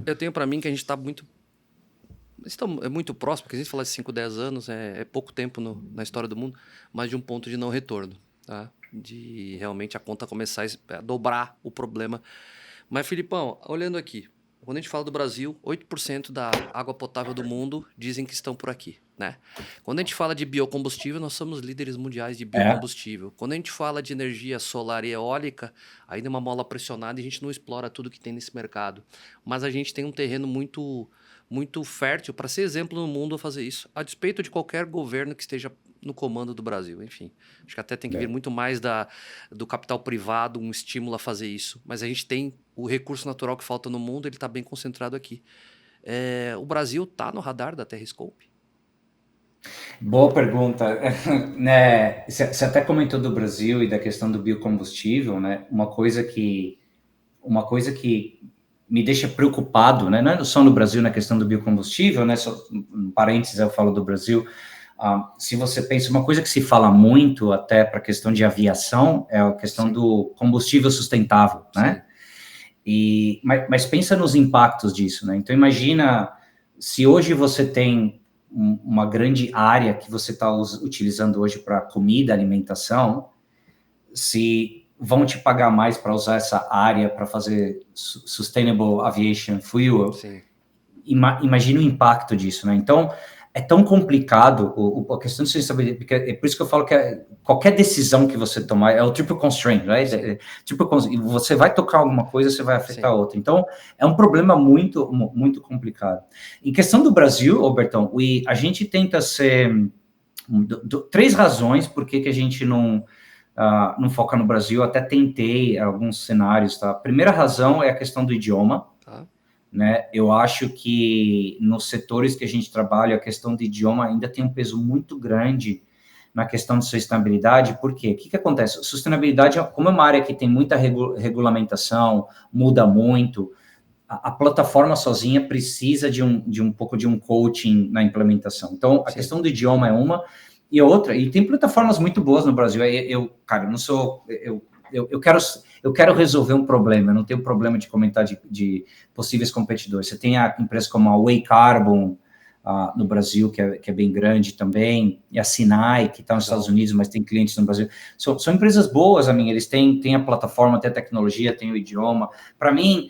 Eu tenho para mim que a gente está é muito próximo, porque a gente fala de 5, 10 anos, é pouco tempo na história do mundo, mas de um ponto de não retorno, tá? De realmente a conta começar a dobrar o problema. Mas, Filipão, olhando aqui, quando a gente fala do Brasil, 8% da água potável do mundo dizem que estão por aqui, né? Quando a gente fala de biocombustível, nós somos líderes mundiais de É, biocombustível. Quando a gente fala de energia solar e eólica, ainda é uma mola pressionada e a gente não explora tudo que tem nesse mercado. Mas a gente tem um terreno muito fértil para ser exemplo no mundo a fazer isso, a despeito de qualquer governo que esteja no comando do Brasil. Enfim, acho que até tem que vir é. muito mais do capital privado, um estímulo a fazer isso. Mas a gente tem o recurso natural que falta no mundo, ele está bem concentrado aqui. O Brasil está no radar da Terrascope? Boa pergunta. Né, você até comentou do Brasil e da questão do biocombustível, né? Uma coisa que me deixa preocupado, né? Não é só no Brasil na questão do biocombustível, né? Só, um parênteses, eu falo do Brasil. Se você pensa, uma coisa que se fala muito até para a questão de aviação é a questão Sim, do combustível sustentável, né? sim, Mas pensa nos impactos disso, né? Então imagina se hoje você tem uma grande área que você está utilizando hoje para comida, alimentação, se vão te pagar mais para usar essa área para fazer Sustainable Aviation Fuel, sim. imagina o impacto disso, né? Então, é tão complicado a questão de sustentabilidade, porque é por isso que eu falo que qualquer decisão que você tomar é o triple constraint, right? Sim, Você vai tocar alguma coisa, você vai afetar sim. outra. Então, é um problema muito complicado. Em questão do Brasil, Robertão, a gente tenta ser três razões por que a gente não foca no Brasil. Até tentei alguns cenários, tá? A primeira razão é a questão do idioma, Tá? né? Eu acho que nos setores que a gente trabalha, a questão de idioma ainda tem um peso muito grande na questão de sustentabilidade. Por quê? O que acontece? Sustentabilidade, como é uma área que tem muita regulamentação, muda muito, a plataforma sozinha precisa de um pouco de um coaching na implementação. Então, a Sim. questão do idioma é uma, e outra, e tem plataformas muito boas no Brasil. Cara, eu não sou, eu quero resolver um problema, eu não tenho problema de comentar de possíveis competidores. Você tem a empresa como a Way Carbon, no Brasil, que é bem grande também, e a Sinai, que está nos Estados Legal. Unidos, mas tem clientes no Brasil. São empresas boas, eles têm a plataforma, têm a tecnologia, têm o idioma. Para mim,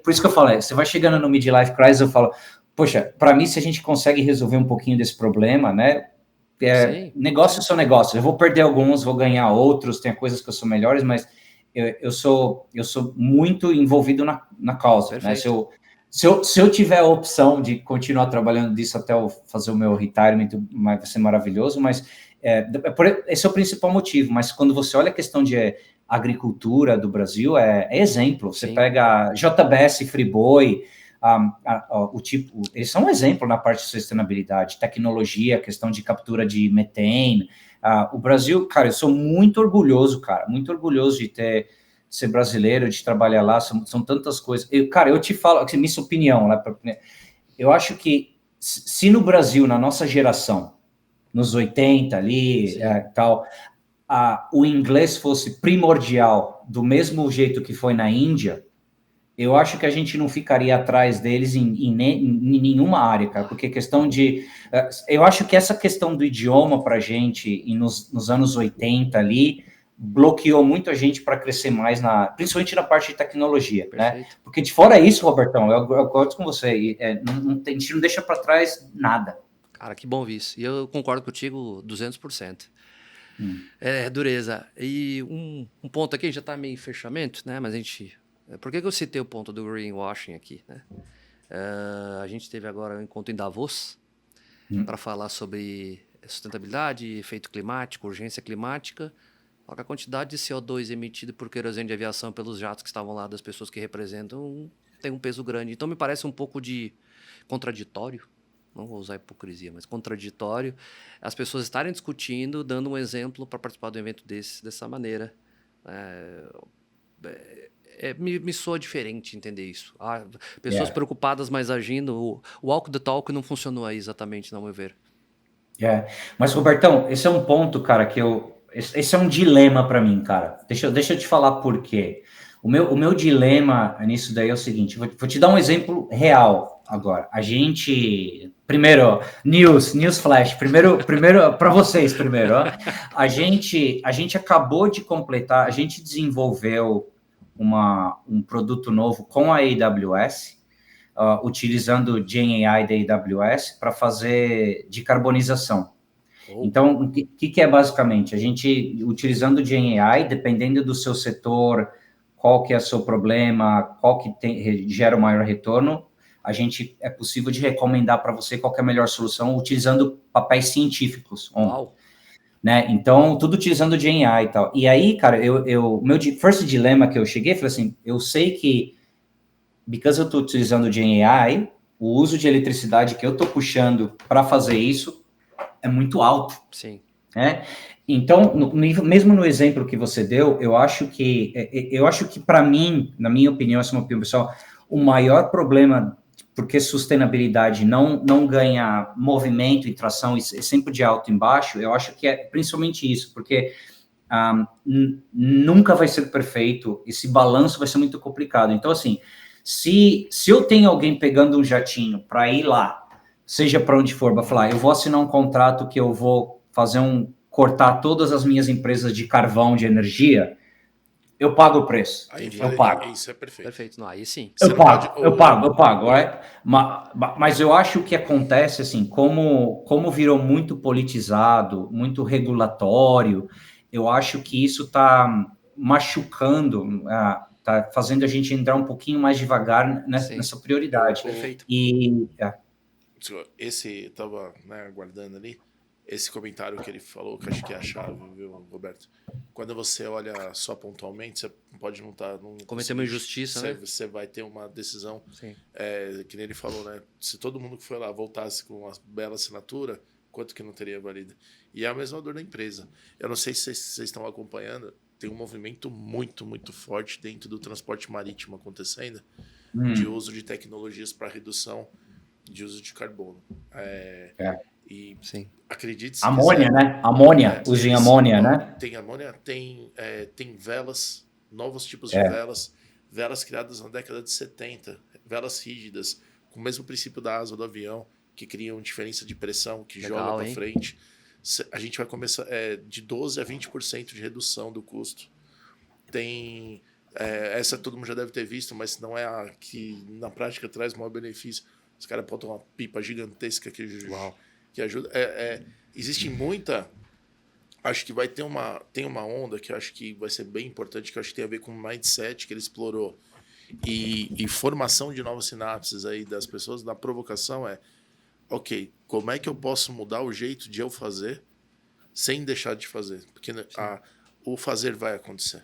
por isso que eu falo, você vai chegando no midlife crisis, eu falo, poxa, para mim, se a gente consegue resolver um pouquinho desse problema, né? Sim, Negócios são negócios. Eu vou perder alguns, vou ganhar outros, tem coisas que eu sou melhores, mas eu sou muito envolvido na causa, né? Se perfeito. eu, se eu, se eu tiver a opção de continuar trabalhando disso até eu fazer o meu retirement, vai ser maravilhoso, mas esse é o principal motivo. Mas quando você olha a questão de agricultura do Brasil, é exemplo. Você Sim, pega JBS, Friboi, eles são um exemplo na parte de sustentabilidade, tecnologia, questão de captura de metane. O Brasil, cara, eu sou muito orgulhoso, cara, muito orgulhoso de ser brasileiro, de trabalhar lá, são tantas coisas. Cara, eu te falo, minha opinião, né, eu acho que se no Brasil, na nossa geração, nos 80 ali, sim. tal, o inglês fosse primordial, do mesmo jeito que foi na Índia, eu acho que a gente não ficaria atrás deles em nenhuma área, cara, Ah, porque questão de. Eu acho que essa questão do idioma para a gente, nos anos 80 ali, bloqueou muito a gente para crescer mais, principalmente na parte de tecnologia, né? perfeito. Porque de fora isso, Robertão, eu gosto com você, a gente não deixa para trás nada. Cara, que bom ver isso. E eu concordo contigo 200%. Hum. Dureza. E um ponto aqui, já está meio em fechamento, né? Mas a gente. Por que eu citei o ponto do greenwashing aqui, né? A gente teve agora um encontro em Davos para Hum. falar sobre sustentabilidade, efeito climático, urgência climática. Só que a quantidade de CO2 emitido por querosene de aviação pelos jatos que estavam lá, das pessoas que representam, tem um peso grande. Então me parece um pouco de contraditório, não vou usar hipocrisia, mas contraditório, as pessoas estarem discutindo, dando um exemplo para participar do evento dessa maneira. É, me soa diferente entender isso. Pessoas Yeah. preocupadas, mas agindo. O walk the talk não funcionou aí exatamente, não meu ver. Mas, Robertão, esse é um ponto, cara, esse é um dilema para mim, cara. Deixa eu te falar por quê. O meu dilema nisso daí é o seguinte, vou te dar um exemplo real agora. A gente, primeiro, news flash, primeiro para vocês primeiro, ó. A gente acabou de completar, a gente desenvolveu um produto novo com a AWS, utilizando o GenAI da AWS para fazer decarbonização. Então, o que é basicamente? A gente, utilizando o GenAI, dependendo do seu setor, qual que é o seu problema, qual que gera o maior retorno, é possível de recomendar para você qual que é a melhor solução, utilizando papéis científicos. Né? Então, tudo utilizando o GenAI e tal. E aí, cara, meu first dilema que eu cheguei, falei assim, eu sei que, because eu estou utilizando o GenAI, o uso de eletricidade que eu estou puxando para fazer isso é muito alto. Sim. Né? Então, mesmo no exemplo que você deu, eu acho que para mim, na minha opinião, essa é uma opinião pessoal, o maior problema, porque sustentabilidade não ganha movimento e tração, e é sempre de alto e baixo, eu acho que é principalmente isso, porque nunca vai ser perfeito, esse balanço vai ser muito complicado. Então, assim, se eu tenho alguém pegando um jatinho para ir lá, seja para onde for, para falar, eu vou assinar um contrato que eu vou cortar todas as minhas empresas de carvão, de energia, eu pago o preço. Aí eu pago. Isso é perfeito. Perfeito. Não, aí sim. Eu pago. Mas eu acho que acontece, assim, como virou muito politizado, muito regulatório, eu acho que isso está machucando, está fazendo a gente entrar um pouquinho mais devagar nessa prioridade. Perfeito. Esse, estava aguardando ali, esse comentário que ele falou, que acho que é a chave, viu, Roberto? Quando você olha só pontualmente, você pode não estar... Cometer uma injustiça, né? Você vai ter uma decisão, Sim. Que nem ele falou, né? Se todo mundo que foi lá voltasse com uma bela assinatura, quanto que não teria valido? E é a mesma dor da empresa. Eu não sei se vocês estão acompanhando, tem um movimento muito, muito forte dentro do transporte marítimo acontecendo, de uso de tecnologias para redução de uso de carbono. E sim. acredite se amônia, quiser, né? Amônia, usem amônia, né? Tem amônia, tem velas, novos tipos de velas criadas na década de 70, velas rígidas, com o mesmo princípio da asa do avião, que criam diferença de pressão, que joga para frente. A gente vai começar de 12% a 20% de redução do custo. Tem... essa todo mundo já deve ter visto, mas não é a que na prática traz maior benefício. Os caras botam uma pipa gigantesca que ajuda. Existe muita... Acho que tem uma onda que eu acho que vai ser bem importante, que eu acho que tem a ver com o mindset que ele explorou. E formação de novas sinapses aí das pessoas, da provocação ok, como é que eu posso mudar o jeito de eu fazer sem deixar de fazer? Porque o fazer vai acontecer.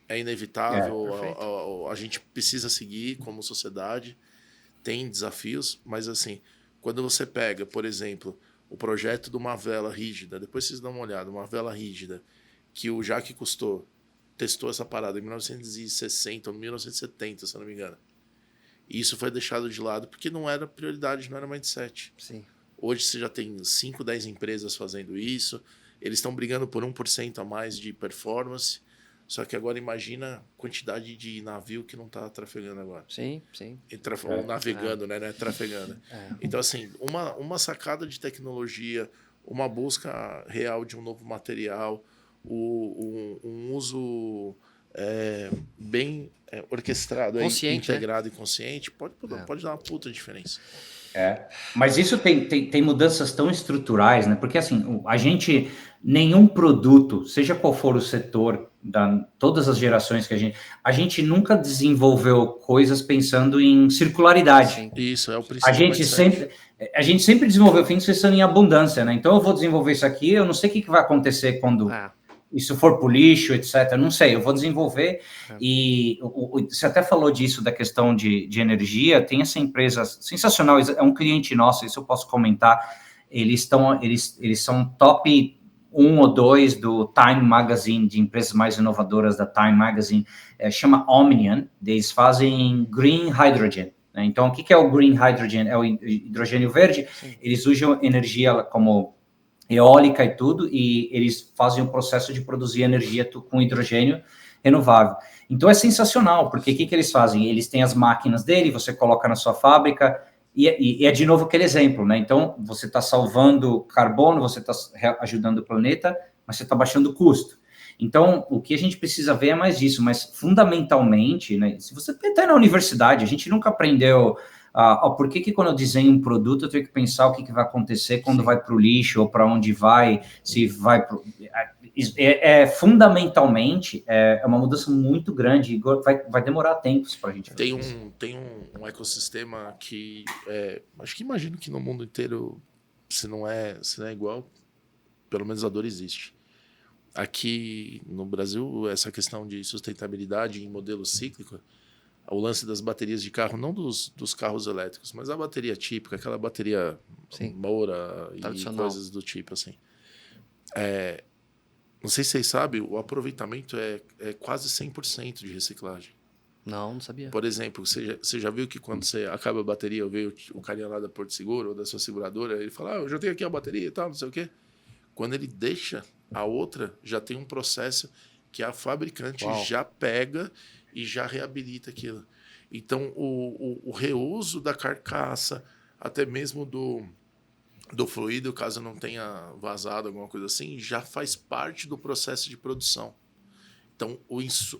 É inevitável, a gente precisa seguir como sociedade, tem desafios, mas assim, quando você pega, por exemplo, o projeto de uma vela rígida, depois vocês dão uma olhada, uma vela rígida, que o Jacques Cousteau testou essa parada em 1960 ou 1970, se eu não me engano. E isso foi deixado de lado porque não era prioridade, não era mindset. Sim. Hoje você já tem 5, 10 empresas fazendo isso, eles estão brigando por 1% a mais de performance, só que agora imagina a quantidade de navio que não está trafegando agora. Sim. Ou navegando, né? Não é trafegando. Então, assim, uma sacada de tecnologia, uma busca real de um novo material, um uso bem orquestrado, integrado e consciente, pode dar uma puta diferença. Mas isso tem mudanças tão estruturais, né? Porque, assim, nenhum produto, seja qual for o setor, todas as gerações que a gente nunca desenvolveu coisas pensando em circularidade. Sim. Isso, é o princípio. A gente sempre desenvolveu fins pensando em abundância, né? Então, eu vou desenvolver isso aqui, eu não sei o que vai acontecer quando... isso for pro lixo, etc. Não sei, eu vou desenvolver. E você até falou disso, da questão de energia. Tem essa empresa sensacional, é um cliente nosso, isso eu posso comentar. Eles são top 1 ou 2 do Time Magazine, de empresas mais inovadoras da Time Magazine. Chama Omnium. Eles fazem green hydrogen. Né? Então, o que é o green hydrogen? É o hidrogênio verde. Sim. Eles usam energia como eólica e tudo, e eles fazem o processo de produzir energia com hidrogênio renovável. Então é sensacional, porque o que eles fazem? Eles têm as máquinas dele, você coloca na sua fábrica, e é de novo aquele exemplo, né? Então, você está salvando carbono, você está ajudando o planeta, mas você está baixando o custo. Então, o que a gente precisa ver é mais disso, mas fundamentalmente, né? Se você está na universidade, a gente nunca aprendeu por que quando eu desenho um produto eu tenho que pensar o que vai acontecer quando vai para o lixo ou para onde vai, se vai pro... fundamentalmente é uma mudança muito grande, vai demorar tempos para a gente fazer isso. Tem um ecossistema que acho que imagino que no mundo inteiro, se não é igual, pelo menos a dor existe. Aqui no Brasil, essa questão de sustentabilidade em modelo cíclico, o lance das baterias de carro, não dos carros elétricos, mas a bateria típica, aquela bateria Moura e coisas do tipo assim. Não sei se vocês sabem, o aproveitamento é quase 100% de reciclagem. Não sabia. Por exemplo, você já viu que quando você acaba a bateria, veio o carinha lá da Porto Seguro ou da sua seguradora, ele fala, eu já tenho aqui a bateria e tal, não sei o quê. Quando ele deixa a outra, já tem um processo que a fabricante já pega e já reabilita aquilo. Então, o reuso da carcaça, até mesmo do fluido, caso não tenha vazado, alguma coisa assim, já faz parte do processo de produção. Então,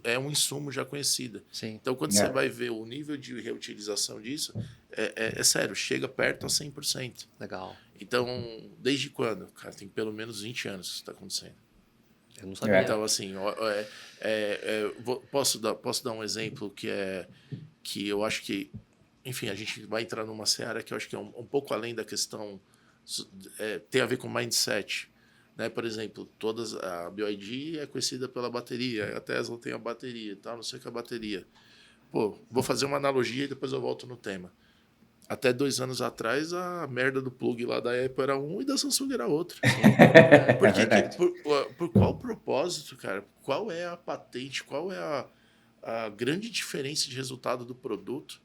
é um insumo já conhecido. Sim. Então, quando você vai ver o nível de reutilização disso, é sério, chega perto a 100%. Legal. Então, desde quando? Cara, tem pelo menos 20 anos que isso está acontecendo. Eu não sabia. Então, assim, posso dar um exemplo que eu acho que, enfim, a gente vai entrar numa seara que eu acho que é um pouco além da questão, tem a ver com mindset. Né? Por exemplo, a BYD é conhecida pela bateria, a Tesla tem a bateria e tal, não sei o que é a bateria. Pô, vou fazer uma analogia e depois eu volto no tema. Até 2 anos atrás, a merda do plug lá da Apple era um e da Samsung era outro. Por qual propósito, cara? Qual é a patente? Qual é a grande diferença de resultado do produto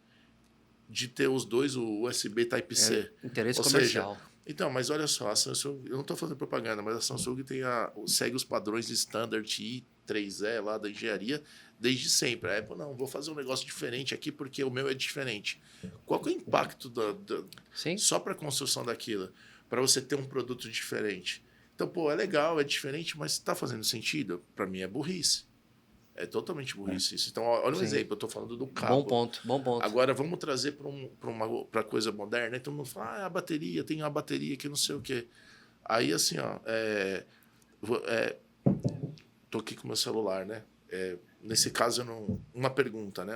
de ter os dois, o USB Type-C? Interesse comercial. Então, mas olha só, a Samsung, eu não estou fazendo propaganda, mas a Samsung segue os padrões de standard I3E lá da engenharia desde sempre. A Apple, não, vou fazer um negócio diferente aqui porque o meu é diferente. Qual que é o impacto só para a construção daquilo? Para você ter um produto diferente. Então, pô, é legal, é diferente, mas está fazendo sentido? Para mim é burrice. É totalmente burrice isso. Então, olha um exemplo, eu estou falando do cabo. Bom ponto. Agora, vamos trazer para coisa moderna. Então, não fala, a bateria, tem uma bateria que não sei o quê. Aí, assim, tô aqui com o meu celular, né? Nesse caso, uma pergunta, né?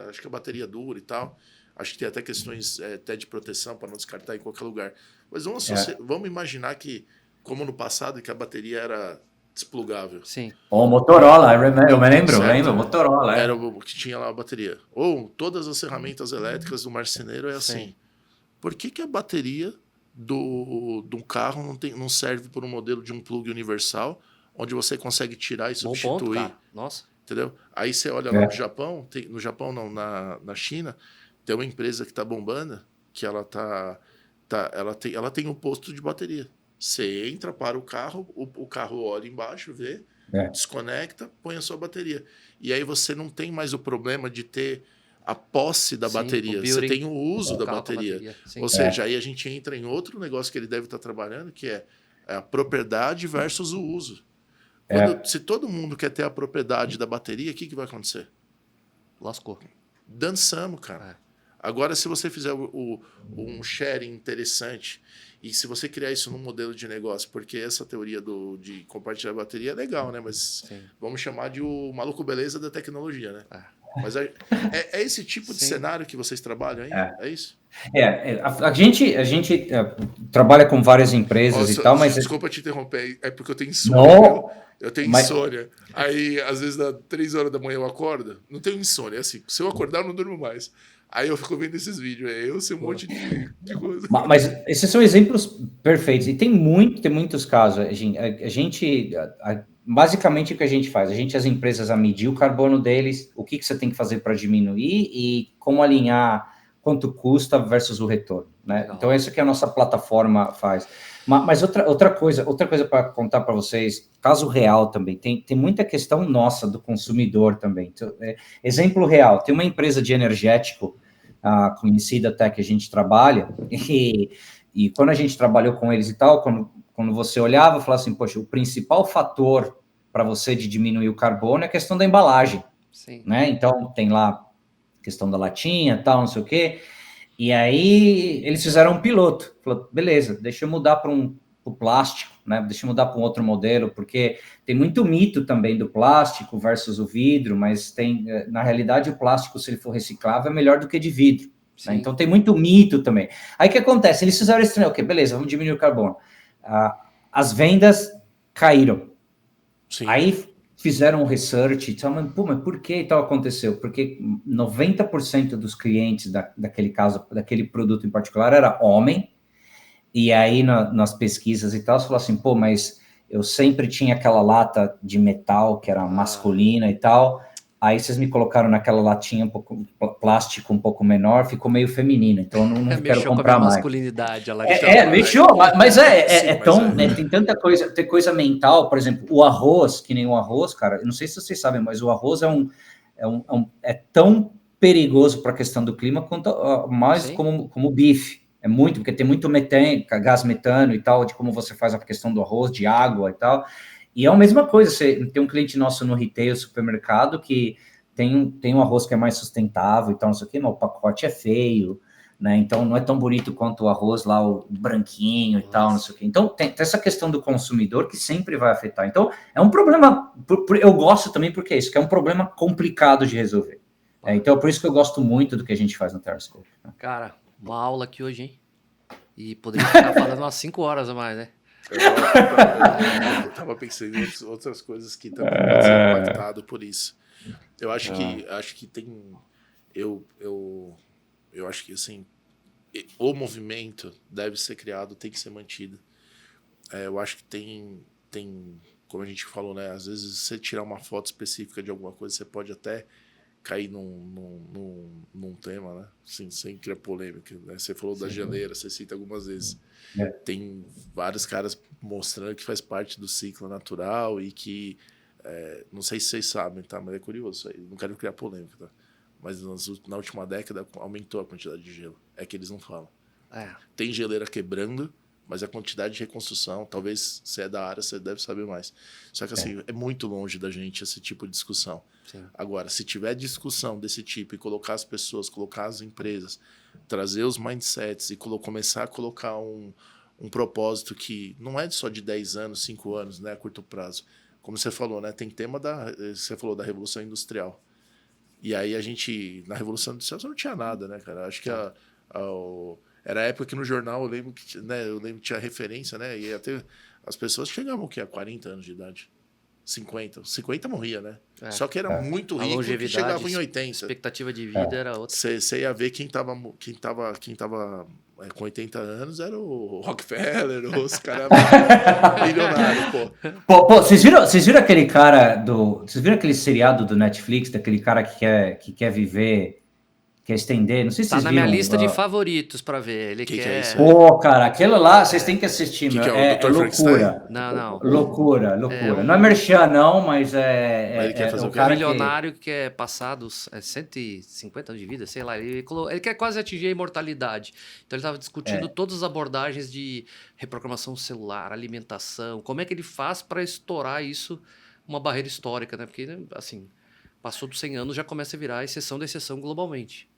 Acho que a bateria dura e tal. Acho que tem até questões até de proteção para não descartar em qualquer lugar. Mas vamos imaginar que, como no passado, que a bateria era desplugável. Sim. O Motorola, eu me lembro, Motorola. Era o que tinha lá a bateria. Ou todas as ferramentas elétricas do marceneiro é assim. Sim. Por que a bateria de um carro não serve por um modelo de um plug universal, onde você consegue tirar e substituir? Bom ponto, cara. Nossa. Entendeu? Aí você olha lá no Japão, no Japão não, na China, tem uma empresa que está bombando, que ela tem um posto de bateria. Você entra para o carro olha embaixo, vê, desconecta, põe a sua bateria. E aí você não tem mais o problema de ter a posse da bateria. Você tem o uso da bateria. Ou seja, aí a gente entra em outro negócio que ele deve estar trabalhando, que é a propriedade versus o uso. Se todo mundo quer ter a propriedade da bateria, o que vai acontecer? Lascou. Dançamos, cara. Agora, se você fizer um sharing interessante e se você criar isso num modelo de negócio, porque essa teoria de compartilhar a bateria é legal, né? Mas vamos chamar de o maluco beleza da tecnologia, né? Mas é esse tipo de cenário que vocês trabalham aí? É isso? A gente trabalha com várias empresas e tal, mas... Desculpa te interromper, é porque eu tenho insônia. Eu tenho insônia. Aí, às vezes, às 3 horas da manhã eu acordo. Não tenho insônia, é assim. Se eu acordar, eu não durmo mais. Aí eu fico vendo esses vídeos, eu sei um monte de coisa. Mas esses são exemplos perfeitos. E tem muitos casos. Basicamente, o que a gente faz? As empresas a medir o carbono deles, o que você tem que fazer para diminuir e como alinhar quanto custa versus o retorno. Né? Então, isso que a nossa plataforma faz. Mas outra coisa para contar para vocês, caso real também, tem muita questão nossa do consumidor também. Então, exemplo real, tem uma empresa de energético conhecida até que a gente trabalha, e quando a gente trabalhou com eles e tal, quando você olhava, falava assim, poxa, o principal fator para você de diminuir o carbono é a questão da embalagem. Sim. Né? Então, tem lá a questão da latinha, tal, não sei o quê. E aí, eles fizeram um piloto. Falou, beleza, deixa eu mudar para o plástico, né? Deixa eu mudar para um outro modelo, porque tem muito mito também do plástico versus o vidro, mas na realidade, o plástico, se ele for reciclável, é melhor do que de vidro. Né? Então, tem muito mito também. Aí, o que acontece? Eles fizeram esse, ok, beleza, vamos diminuir o carbono. As vendas caíram. Sim. Aí fizeram um research e falaram, mas por que tal aconteceu? Porque 90% dos clientes daquele produto em particular era homem, e aí nas pesquisas e tal, você falou assim, mas eu sempre tinha aquela lata de metal que era masculina e tal, aí vocês me colocaram naquela latinha um pouco plástico um pouco menor, ficou meio feminino, então eu não quero comprar mais. Masculinidade, ela mexeu, mas tem tanta coisa, tem coisa mental, por exemplo, o arroz, que nem o arroz, cara, eu não sei se vocês sabem, mas o arroz é tão perigoso para a questão do clima quanto mais como o bife. É muito, porque tem muito metano, gás metano e tal, de como você faz a questão do arroz, de água e tal. E é a mesma coisa, tem um cliente nosso no retail, supermercado, que tem um arroz que é mais sustentável e tal, não sei o quê, mas o pacote é feio, né? Então não é tão bonito quanto o arroz lá, o branquinho e tal, não sei o quê. Então tem essa questão do consumidor que sempre vai afetar. Então é um problema, eu gosto também porque é isso, que é um problema complicado de resolver. Então é por isso que eu gosto muito do que a gente faz no Terrascope. Cara, uma aula aqui hoje, hein? E poderia ficar falando umas 5 horas a mais, né? Eu tava pensando em outras coisas que também podem ser impactado por isso. Eu acho que tem... Eu acho que, assim, o movimento deve ser criado, tem que ser mantido. Eu acho que tem, como a gente falou, né? Às vezes, você tirar uma foto específica de alguma coisa, você pode até cair num tema, né? Assim, sem criar polêmica. Né? Você falou da geleira, você cita algumas vezes. Tem vários caras mostrando que faz parte do ciclo natural e que, não sei se vocês sabem, tá? Mas é curioso isso aí. Não quero criar polêmica, tá? Mas na última década aumentou a quantidade de gelo. É que eles não falam. Tem geleira quebrando, mas a quantidade de reconstrução, talvez se é da área, você deve saber mais. Só que assim, é muito longe da gente esse tipo de discussão. Sim. Agora, se tiver discussão desse tipo e colocar as pessoas, colocar as empresas, trazer os mindsets e começar a colocar um propósito que não é só de 10 anos, 5 anos, né, a curto prazo. Como você falou, né, tem tema você falou da Revolução Industrial. E aí na Revolução Industrial você não tinha nada, né, cara? Acho que era a época que no jornal, eu lembro que tinha referência, né? E até as pessoas chegavam a 40 anos de idade. 50 morria, né? Só que era muito rico que chegava em 80. A expectativa de vida era outra. Você ia ver quem tava com 80 anos era o Rockefeller, os caras milionários, pô. Vocês viram aquele cara vocês viram aquele seriado do Netflix, daquele cara que quer viver... Quer estender, não sei se vocês viram. Tá na minha lista de favoritos pra ver. Ele quer... Que é isso? Pô, cara, aquilo lá, vocês têm que assistir, meu. É loucura. Não. Loucura. Não é merchan, não, mas ele quer fazer um cara milionário que quer passar dos 150 anos de vida, sei lá. Ele quer quase atingir a imortalidade. Então ele estava discutindo todas as abordagens de reprogramação celular, alimentação. Como é que ele faz para estourar isso, uma barreira histórica, né? Porque, assim... Passou dos 100 anos, já começa a virar exceção da exceção globalmente.